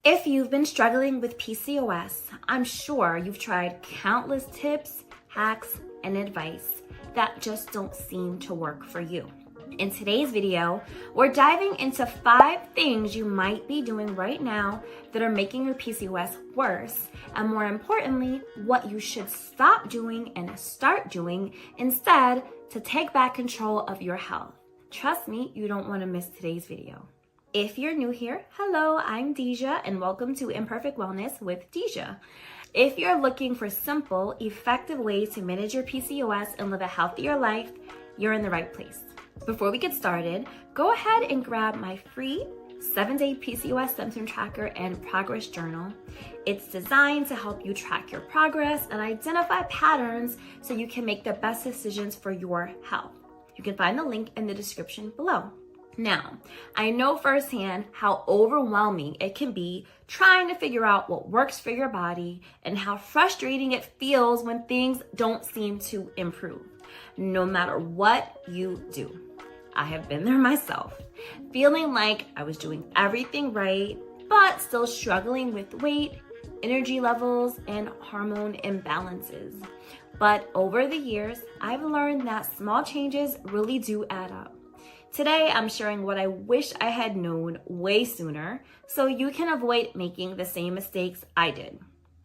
If you've been struggling with PCOS, I'm sure you've tried countless tips, hacks, and advice that just don't seem to work for you. In today's video, we're diving into 5 things you might be doing right now that are making your PCOS worse, and more importantly, what you should stop doing and start doing instead to take back control of your health. Trust me, you don't want to miss today's video. If you're new here, hello, I'm Deja, and welcome to Imperfect Wellness with Deja. If you're looking for simple, effective ways to manage your PCOS and live a healthier life, you're in the right place. Before we get started, go ahead and grab my free 7-day PCOS symptom tracker and progress journal. It's designed to help you track your progress and identify patterns so you can make the best decisions for your health. You can find the link in the description below. Now, I know firsthand how overwhelming it can be trying to figure out what works for your body and how frustrating it feels when things don't seem to improve, no matter what you do. I have been there myself, feeling like I was doing everything right, but still struggling with weight, energy levels, and hormone imbalances. But over the years, I've learned that small changes really do add up. Today, I'm sharing what I wish I had known way sooner so you can avoid making the same mistakes I did.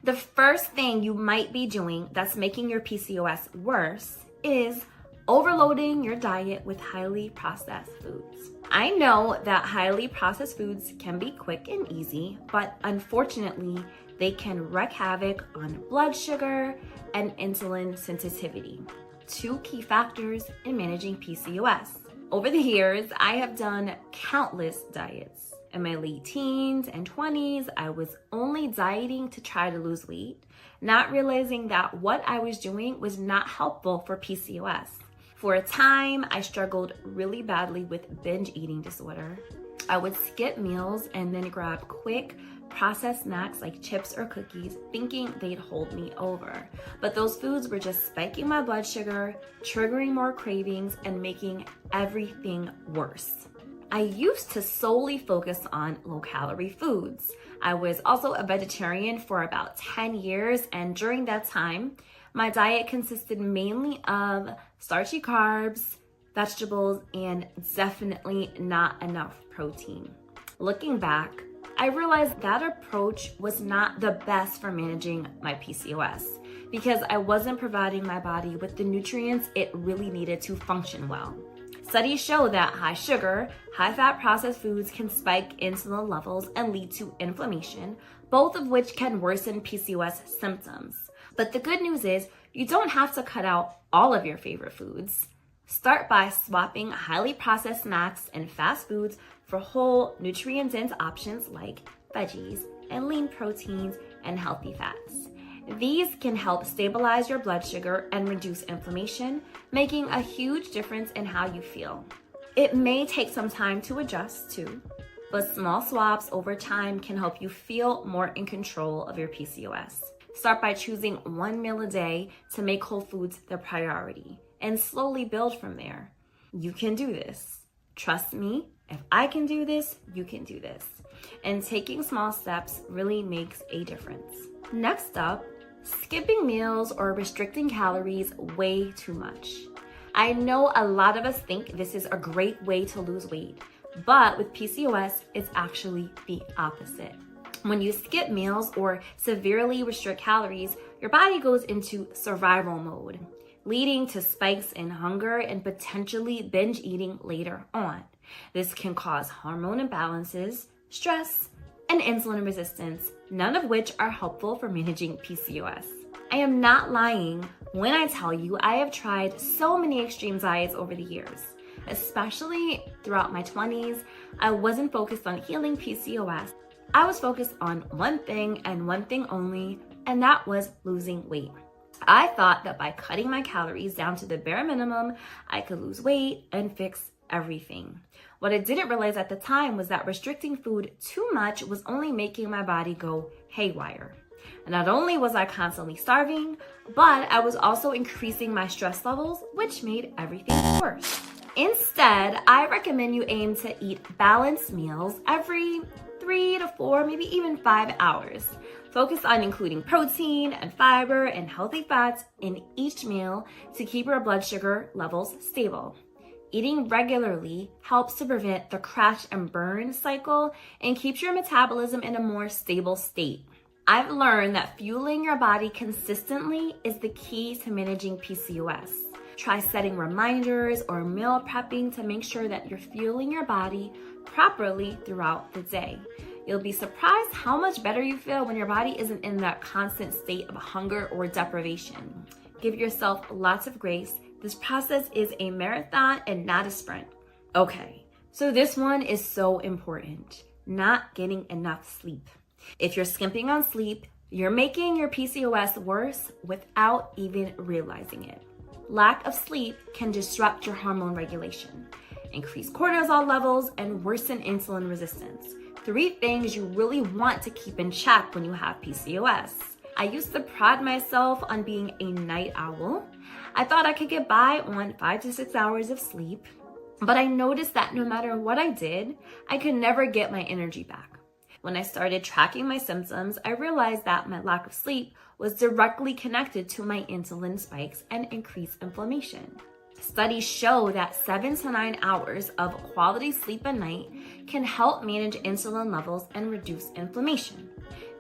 The first thing you might be doing that's making your PCOS worse is overloading your diet with highly processed foods. I know that highly processed foods can be quick and easy, but unfortunately, they can wreak havoc on blood sugar and insulin sensitivity, 2 key factors in managing PCOS. Over the years, I have done countless diets. In my late teens and 20s, I was only dieting to try to lose weight, not realizing that what I was doing was not helpful for PCOS. For a time, I struggled really badly with binge eating disorder. I would skip meals and then grab quick, processed snacks like chips or cookies, thinking they'd hold me over. But those foods were just spiking my blood sugar, triggering more cravings, and making everything worse. I used to solely focus on low-calorie foods. I was also a vegetarian for about 10 years, and during that time, my diet consisted mainly of starchy carbs, vegetables, and definitely not enough protein. Looking back, I realized that approach was not the best for managing my PCOS because I wasn't providing my body with the nutrients it really needed to function well. Studies show that high sugar, high fat processed foods can spike insulin levels and lead to inflammation, both of which can worsen PCOS symptoms. But the good news is you don't have to cut out all of your favorite foods. Start by swapping highly processed snacks and fast foods for whole, nutrient-dense options like veggies and lean proteins and healthy fats. These can help stabilize your blood sugar and reduce inflammation, making a huge difference in how you feel. It may take some time to adjust too, but small swaps over time can help you feel more in control of your PCOS. Start by choosing 1 meal a day to make whole foods the priority, and slowly build from there. You can do this. Trust me, if I can do this, you can do this. And taking small steps really makes a difference. Next up, skipping meals or restricting calories way too much. I know a lot of us think this is a great way to lose weight, but with PCOS, it's actually the opposite. When you skip meals or severely restrict calories, your body goes into survival mode, leading to spikes in hunger and potentially binge eating later on. This can cause hormone imbalances, stress, and insulin resistance, none of which are helpful for managing PCOS. I am not lying when I tell you I have tried so many extreme diets over the years. Especially throughout my 20s, I wasn't focused on healing PCOS. I was focused on one thing and one thing only, and that was losing weight. I thought that by cutting my calories down to the bare minimum, I could lose weight and fix everything. What I didn't realize at the time was that restricting food too much was only making my body go haywire. And not only was I constantly starving, but I was also increasing my stress levels, which made everything worse. Instead, I recommend you aim to eat balanced meals every 3 to 4, maybe even 5 hours. Focus on including protein and fiber and healthy fats in each meal to keep your blood sugar levels stable. Eating regularly helps to prevent the crash and burn cycle and keeps your metabolism in a more stable state. I've learned that fueling your body consistently is the key to managing PCOS. Try setting reminders or meal prepping to make sure that you're fueling your body properly throughout the day. You'll be surprised how much better you feel when your body isn't in that constant state of hunger or deprivation. Give yourself lots of grace. This process is a marathon and not a sprint. Okay, so this one is so important. Not getting enough sleep. If you're skimping on sleep, you're making your PCOS worse without even realizing it. Lack of sleep can disrupt your hormone regulation, increase cortisol levels, and worsen insulin resistance. 3 things you really want to keep in check when you have PCOS. I used to pride myself on being a night owl. I thought I could get by on 5 to 6 hours of sleep, but I noticed that no matter what I did, I could never get my energy back. When I started tracking my symptoms, I realized that my lack of sleep was directly connected to my insulin spikes and increased inflammation. Studies show that 7 to 9 hours of quality sleep a night can help manage insulin levels and reduce inflammation.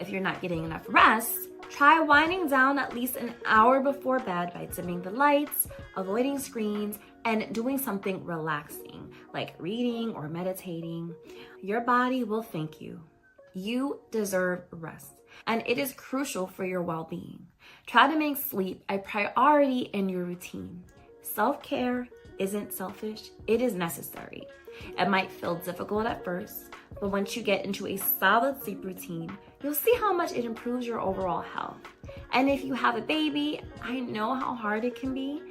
If you're not getting enough rest, try winding down at least an hour before bed by dimming the lights, avoiding screens, and doing something relaxing, like reading or meditating. Your body will thank you. You deserve rest, and it is crucial for your well-being. Try to make sleep a priority in your routine. Self-care isn't selfish, it is necessary. It might feel difficult at first, but once you get into a solid sleep routine, you'll see how much it improves your overall health. And if you have a baby, I know how hard it can be.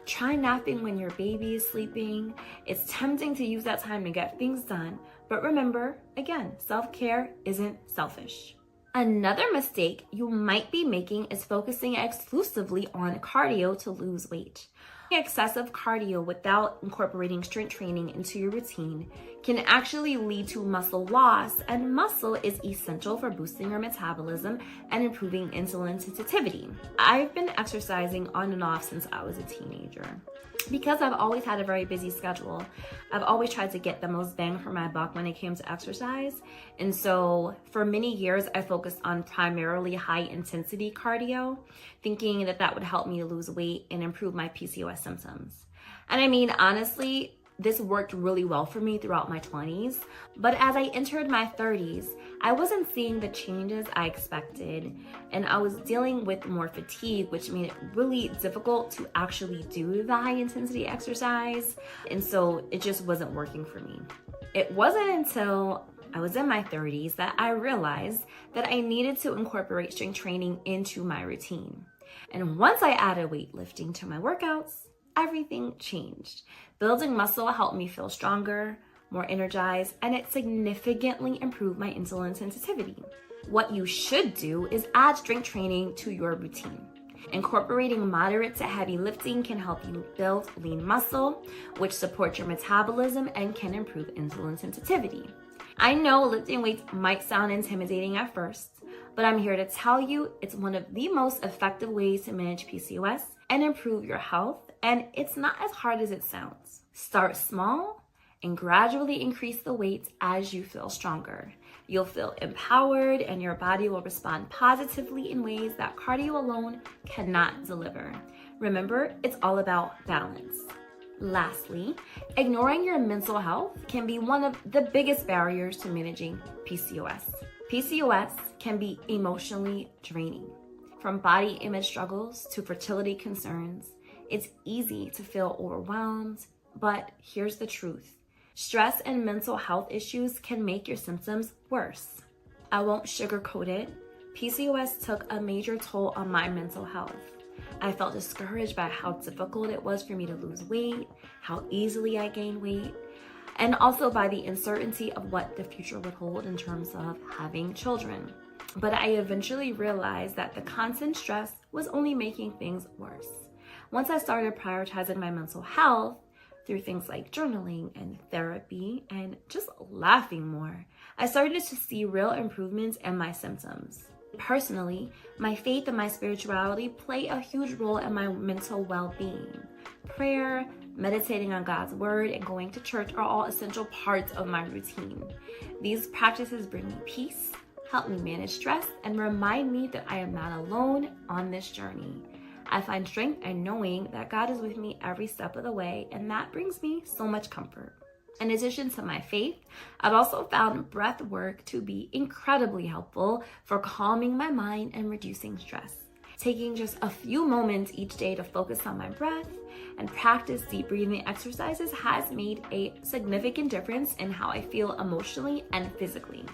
Try napping when your baby is sleeping. It's tempting to use that time to get things done, but remember, again, self-care isn't selfish. Another mistake you might be making is focusing exclusively on cardio to lose weight. Excessive cardio without incorporating strength training into your routine can actually lead to muscle loss, and muscle is essential for boosting your metabolism and improving insulin sensitivity. I've been exercising on and off since I was a teenager. Because I've always had a very busy schedule, I've always tried to get the most bang for my buck when it came to exercise. And so for many years, I focused on primarily high intensity cardio, thinking that that would help me lose weight and improve my PCOS symptoms. And I mean, honestly, this worked really well for me throughout my 20s, but as I entered my 30s, I wasn't seeing the changes I expected, and I was dealing with more fatigue, which made it really difficult to actually do the high intensity exercise, and so it just wasn't working for me. It wasn't until I was in my 30s that I realized that I needed to incorporate strength training into my routine. And once I added weightlifting to my workouts, everything changed. Building muscle helped me feel stronger, more energized, and it significantly improved my insulin sensitivity. What you should do is add strength training to your routine. Incorporating moderate to heavy lifting can help you build lean muscle, which supports your metabolism and can improve insulin sensitivity. I know lifting weights might sound intimidating at first, but I'm here to tell you it's one of the most effective ways to manage PCOS and improve your health, and it's not as hard as it sounds. Start small and gradually increase the weights as you feel stronger. You'll feel empowered and your body will respond positively in ways that cardio alone cannot deliver. Remember, it's all about balance. Lastly, ignoring your mental health can be one of the biggest barriers to managing PCOS. PCOS can be emotionally draining. From body image struggles to fertility concerns, it's easy to feel overwhelmed, but here's the truth. Stress and mental health issues can make your symptoms worse. I won't sugarcoat it. PCOS took a major toll on my mental health. I felt discouraged by how difficult it was for me to lose weight, how easily I gained weight, and also by the uncertainty of what the future would hold in terms of having children. But I eventually realized that the constant stress was only making things worse. Once I started prioritizing my mental health through things like journaling and therapy and just laughing more, I started to see real improvements in my symptoms. Personally, my faith and my spirituality play a huge role in my mental well-being. Prayer, meditating on God's word, and going to church are all essential parts of my routine. These practices bring me peace, help me manage stress, and remind me that I am not alone on this journey. I find strength in knowing that God is with me every step of the way, and that brings me so much comfort. In addition to my faith, I've also found breath work to be incredibly helpful for calming my mind and reducing stress. Taking just a few moments each day to focus on my breath and practice deep breathing exercises has made a significant difference in how I feel emotionally and physically.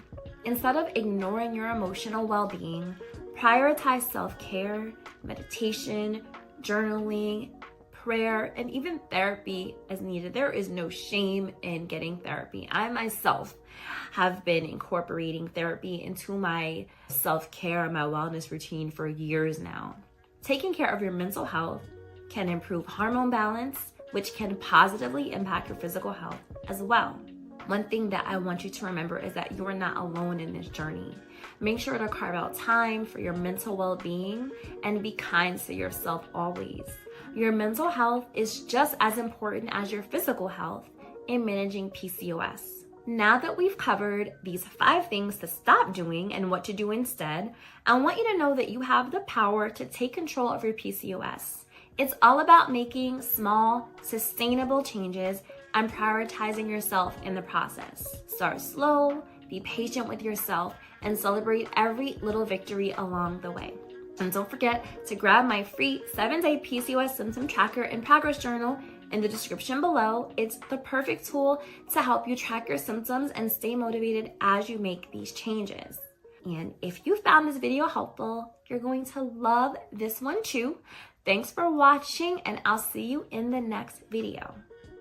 Instead of ignoring your emotional well-being, prioritize self-care, meditation, journaling, prayer, and even therapy as needed. There is no shame in getting therapy. I myself have been incorporating therapy into my self-care and my wellness routine for years now. Taking care of your mental health can improve hormone balance, which can positively impact your physical health as well. One thing that I want you to remember is that you are not alone in this journey. Make sure to carve out time for your mental well-being and be kind to yourself always. Your mental health is just as important as your physical health in managing PCOS. Now that we've covered these 5 things to stop doing and what to do instead, I want you to know that you have the power to take control of your PCOS. It's all about making small, sustainable changes and prioritizing yourself in the process. Start slow, be patient with yourself, and celebrate every little victory along the way. And don't forget to grab my free 7-day PCOS symptom tracker and progress journal in the description below. It's the perfect tool to help you track your symptoms and stay motivated as you make these changes. And if you found this video helpful, you're going to love this one too. Thanks for watching, and I'll see you in the next video.